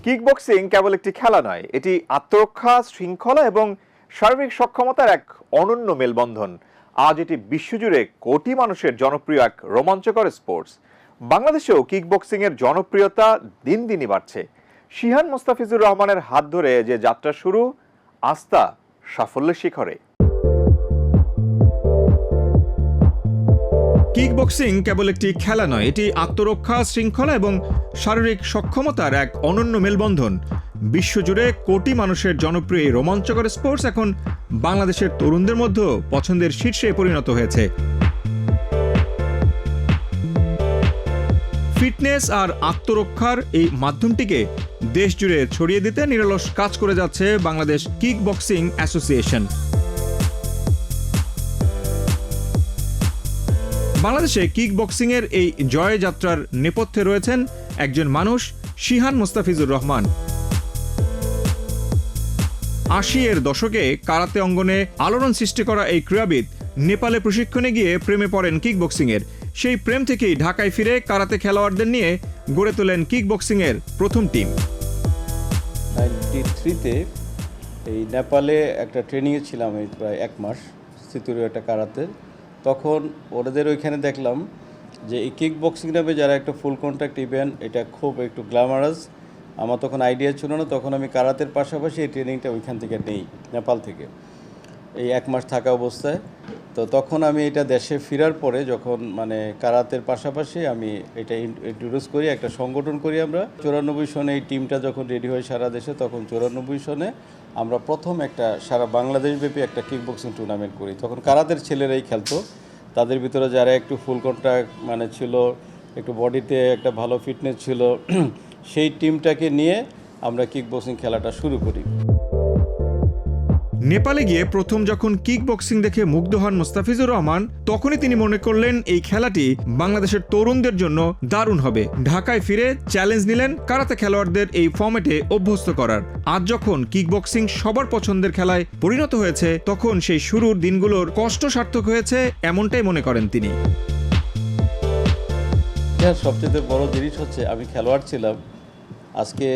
Kickboxing কেবল একটি খেলা নয়, এটি আত্মরক্ষা, শৃঙ্খলা এবং শারীরিক সক্ষমতার এক অনন্য মেলবন্ধন। আজ এটি বিশ্বজুড়ে কোটি মানুষের জনপ্রিয় এক রোমাঞ্চকর স্পোর্টস। বাংলাদেশেও কিকবক্সিং এর জনপ্রিয়তা দিন দিনই বাড়ছে। শিহান মোস্তাফিজুর রহমানের হাত ধরে যে যাত্রা শুরু, আস্থা সাফল্যের শিখরে। কিকবক্সিং কেবল একটি খেলা নয়, এটি আত্মরক্ষা, শৃঙ্খলা এবং শারীরিক সক্ষমতার এক অনন্য মেলবন্ধন। বিশ্বজুড়ে কোটি মানুষের জনপ্রিয় এই রোমাঞ্চকর স্পোর্টস এখন বাংলাদেশের তরুণদের মধ্যে পছন্দের শীর্ষে পরিণত হয়েছে। ফিটনেস আর আত্মরক্ষার এই মাধ্যমটিকে দেশ জুড়ে ছড়িয়ে দিতে নিরলস কাজ করে যাচ্ছে বাংলাদেশ কিকবক্সিং অ্যাসোসিয়েশন। বাংলাদেশে কিকবক্সিং এর এই জয়যাত্রার নেপথ্যে রয়েছেন একজন মানুষ, শিহান মোস্তাফিজুর রহমান। ৮০-এর দশকে কারাতে অঙ্গনে আলোড়ন সৃষ্টি করা এই ক্রীড়াবিদ নেপালে প্রশিক্ষণে গিয়ে প্রেমে পড়েন কিকবক্সিং এর। সেই প্রেম থেকেই ঢাকায় ফিরে কারাতে খেলোয়াড়দের নিয়ে গড়ে তোলেন কিকবক্সিং এর প্রথম টিম। 93-তে এই নেপালে একটা ট্রেনিংয়ে ছিলাম, এই প্রায় 1 মাস, সিতুরীয় একটা কারাতে। তখন ওদের ওইখানে দেখলাম যে এই কিকবক্সিং নামে যারা একটা ফুল কন্ট্যাক্ট ইভেন্ট, এটা খুব একটু গ্ল্যামারাস। আমার তখন আইডিয়া ছিল না, তখন আমি কারাতের পাশাপাশি এই ট্রেনিংটা ওইখান থেকে নেই, নেপাল থেকে, এই 1 মাস থাকা অবস্থায়। তো তখন আমি এটা দেশে ফেরার পরে যখন কারাতের পাশাপাশি আমি এটা ইন্ট্রোডিউস করি, একটা সংগঠন করি আমরা। 94 সনে এই টিমটা যখন রেডি হয় সারা দেশে, তখন 94 সনে আমরা প্রথম একটা সারা বাংলাদেশব্যাপী একটা কিকবক্সিং টুর্নামেন্ট করি। তখন কারাতের ছেলেরাই খেলতো, তাদের ভিতরে যারা একটু ফুল কন্ট্যাক্ট ছিল, একটু বডিতে একটা ভালো ফিটনেস ছিল, সেই টিমটাকে নিয়ে আমরা কিকবক্সিং খেলাটা শুরু করি। নেপালে গিয়ে প্রথম যখন কিকবক্সিং দেখে মুগ্ধ হন মোস্তাফিজুর রহমান, তখনই তিনি মনে করলেন এই খেলাটি বাংলাদেশের তরুণদের জন্য দারুণ হবে। ঢাকায় ফিরে চ্যালেঞ্জ নিলেন কারাতে খেলোয়াড়দের এই ফর্মেটে অভ্যস্ত করার। আজ যখন কিকবক্সিং সবার পছন্দের খেলায় পরিণত হয়েছে, তখন সেই শুরুর দিনগুলোর কষ্ট সার্থক হয়েছে, এমনটাই মনে করেন তিনি। সবচেয়ে বড় জিনিস হচ্ছে আমি খেলোয়াড় ছিলাম, আজকে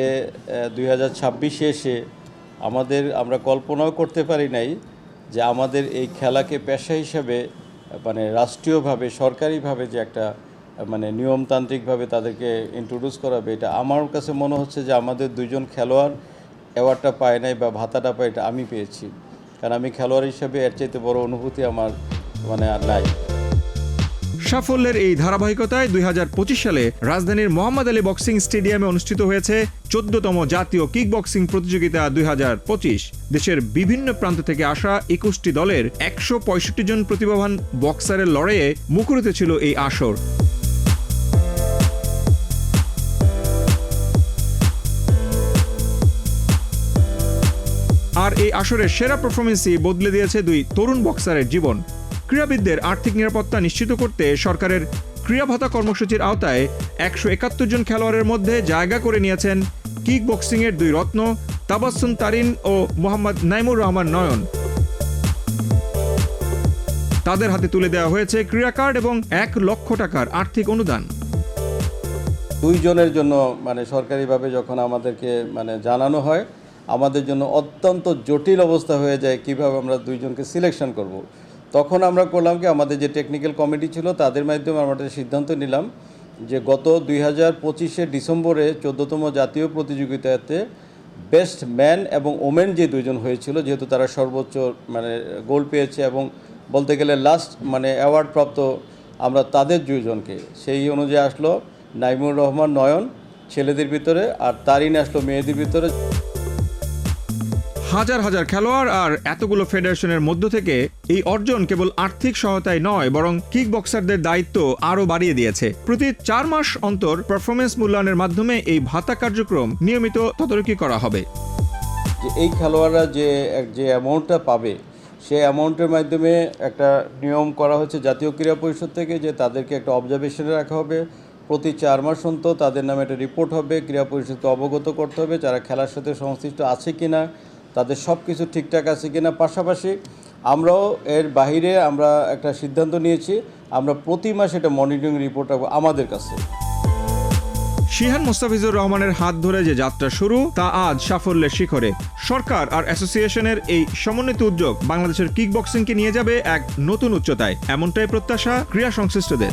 2026-এ এসে আমরা কল্পনাও করতে পারি নাই যে আমাদের এই খেলাকে পেশা হিসাবে রাষ্ট্রীয়ভাবে, সরকারিভাবে যে একটা নিয়মতান্ত্রিকভাবে তাদেরকে ইন্ট্রোডিউস করাবে। এটা আমার কাছে মনে হচ্ছে যে আমাদের 2জন খেলোয়াড় অ্যাওয়ার্ডটা পায় নাই বা ভাতাটা পায়, এটা আমি পেয়েছি। কারণ আমি খেলোয়াড় হিসাবে এর চাইতে বড় অনুভূতি আমার আর নাই। সাফল্যের এই ধারাবাহিকতায় 2025 সালে রাজধানীর মোহাম্মদ আলী বক্সিং স্টেডিয়ামে অনুষ্ঠিত হয়েছে 14তম জাতীয় কিকবক্সিং প্রতিযোগিতা 2025। দেশের বিভিন্ন প্রান্ত থেকে আসা 21টি দলের 165 জন প্রতিভাবান বক্সারের লড়াইয়ে মুখরিত ছিল এই আসর। আর এই আসরের সেরা পারফরমেন্সই বদলে দিয়েছে 2 তরুণ বক্সারের জীবন। ক্রীড়াবিদদের আর্থিক নিরাপত্তা নিশ্চিত করতে সরকারের ক্রীড়া ভাতা কর্মসূচির আওতায় 171 জন খেলোয়াড়ের মধ্যে জায়গা করে নিয়েছেন কিকবক্সিং এর 2 রত্ন তাবাসসুম তারিন ও মোহাম্মদ নাইমুর রহমান নয়ন। তাদের হাতে তুলে দেওয়া হয়েছে ক্রীড়া কার্ড এবং 1 লক্ষ টাকার আর্থিক অনুদান। 2 জনের জন্য সরকারিভাবে যখন আমাদেরকে জানানো হয়, আমাদের জন্য অত্যন্ত জটিল অবস্থা হয়ে যায় কিভাবে আমরা 2 জনকে সিলেকশন করব। তখন আমরা করলাম কি, আমাদের যে টেকনিক্যাল কমিটি ছিল তাদের মাধ্যমে আমরা সিদ্ধান্ত নিলাম যে গত 2025 ডিসেম্বরে 14তম জাতীয় প্রতিযোগিতাতে বেস্ট ম্যান এবং ওমেন যে 2 জন হয়েছিল, যেহেতু তারা সর্বোচ্চ গোল্ড পেয়েছে এবং বলতে গেলে লাস্ট অ্যাওয়ার্ড প্রাপ্ত, আমরা তাদের 2 জনকে সেই অনুযায়ী আসলো নাইমুর রহমান নয়ন ছেলেদের ভিতরে, আর তারিন আসলো মেয়েদের ভিতরে। হাজার হাজার খেলোয়াড় আর এতগুলো ফেডারেশনের মধ্য থেকে এই অর্জন কেবল আর্থিক সহায়তায় নয়, বরং কিকবক্সারদের দায়িত্ব আরও বাড়িয়ে দিয়েছে। প্রতি 4 মাস অন্তর পারফরমেন্স মূল্যায়নের মাধ্যমে এই ভাতা কার্যক্রম নিয়মিত তদারকি করা হবে। যে এই খেলোয়াড়রা যে অ্যামাউন্টটা পাবে, সেই অ্যামাউন্টের মাধ্যমে একটা নিয়ম করা হচ্ছে জাতীয় ক্রীড়া পরিষদ থেকে, যে তাদেরকে একটা অবজারভেশনে রাখা হবে। প্রতি 4 মাস অন্তর তাদের নামে একটা রিপোর্ট হবে, ক্রীড়া পরিষদকে অবগত করতে হবে যারা খেলার সাথে সংশ্লিষ্ট আছে কিনা, তাদের সব কিছু ঠিকঠাক আছে কিনা। পাশাপাশি আমরাও এর বাইরে আমরা একটা সিদ্ধান্ত নিয়েছি, আমরা প্রতি মাসে এটা মনিটরিং রিপোর্ট রাখবো আমাদের কাছে। শিহান মোস্তাফিজুর রহমানের হাত ধরে যে যাত্রা শুরু তা আজ সাফল্যের শিখরে। সরকার আর অ্যাসোসিয়েশনের এই সমন্বিত উদ্যোগ বাংলাদেশের কিক বক্সিংকে নিয়ে যাবে এক নতুন উচ্চতায়, এমনটাই প্রত্যাশা ক্রীড়া সংশ্লিষ্টদের।